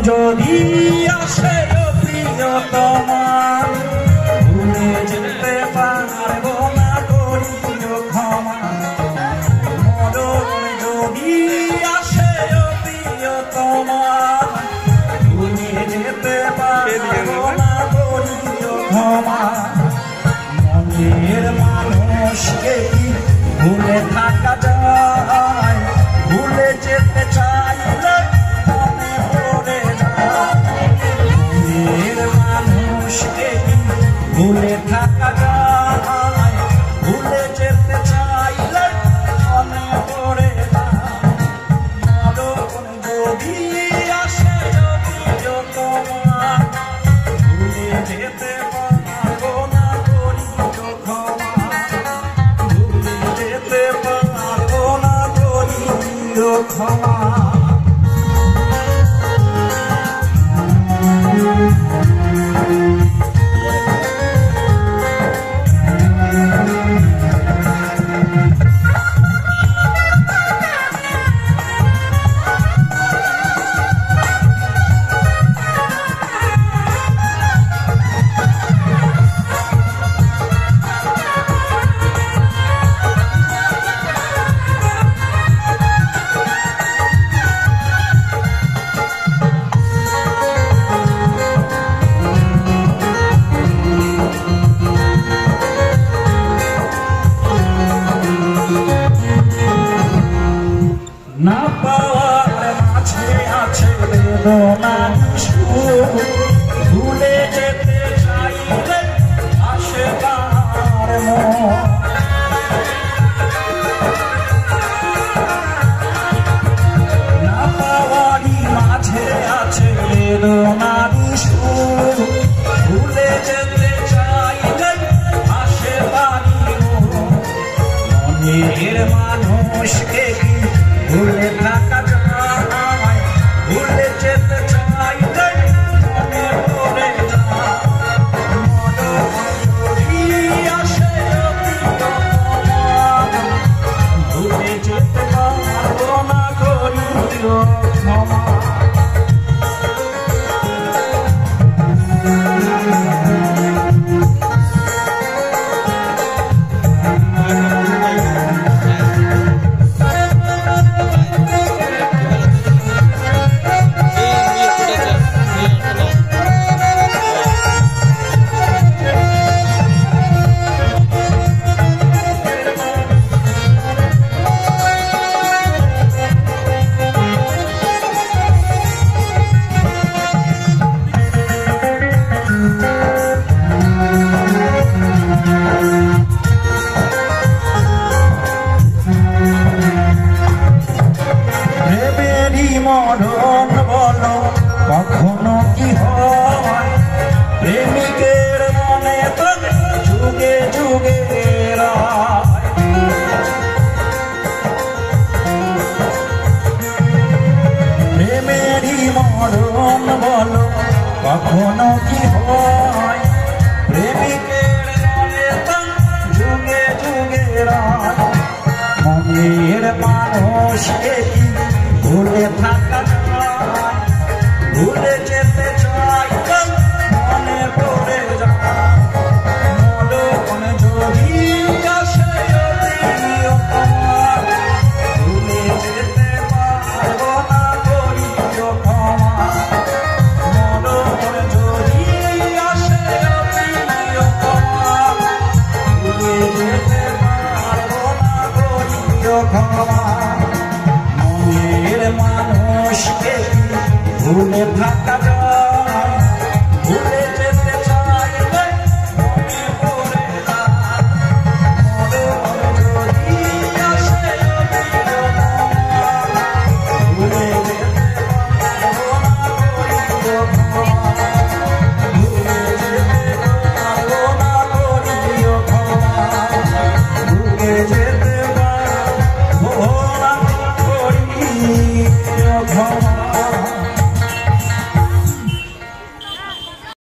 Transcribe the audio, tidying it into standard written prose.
যদি আসে প্রিয়তমা ভুলে যেতে পারবো না করিও ক্ষমা মরণ যদি আসে প্রিয়তমা ভুলে যেতে পারবো না করিও ক্ষমা মনের মানুষকে কি ভুলে থাকা যায় ভুলে যেতে চাইলে মনে পড়ে যায় মনের মানুষকে কি ভুলে থাকা যায় ভুলে যেতে চাইলে মনে পড়ে যায় মরণ যদি আসে প্রিয়তমা ভুলে যেতে পারবো না করিও ক্ষমা ভুলে যেতে পারবো না করিও ক্ষমা না পাওয়ার মাঝে আছে বেদনার সুর ভুলে যেতে চাইলে আসে তার মন না পাওয়ারই মাঝে আছে বেদনার সুর ভুলে যেতে চাইলে আসে তারি মনের মানুষকে ভুলে থাকা যায় ভুলে যেতে চাইলে মনে পড়ে যায় মরণ যদি আসে প্রিয়তমা ভুলে যেতে পারবো না করিও ক্ষমা মরণ বলো কখনো কি হয় প্রেমিকের মনে তো যুগে যুগে প্রেমেরই মরণ বলো কখনো কি হয় প্রেমিকের মনে তো যুগে যুগে মনের মানুষকে ভুলে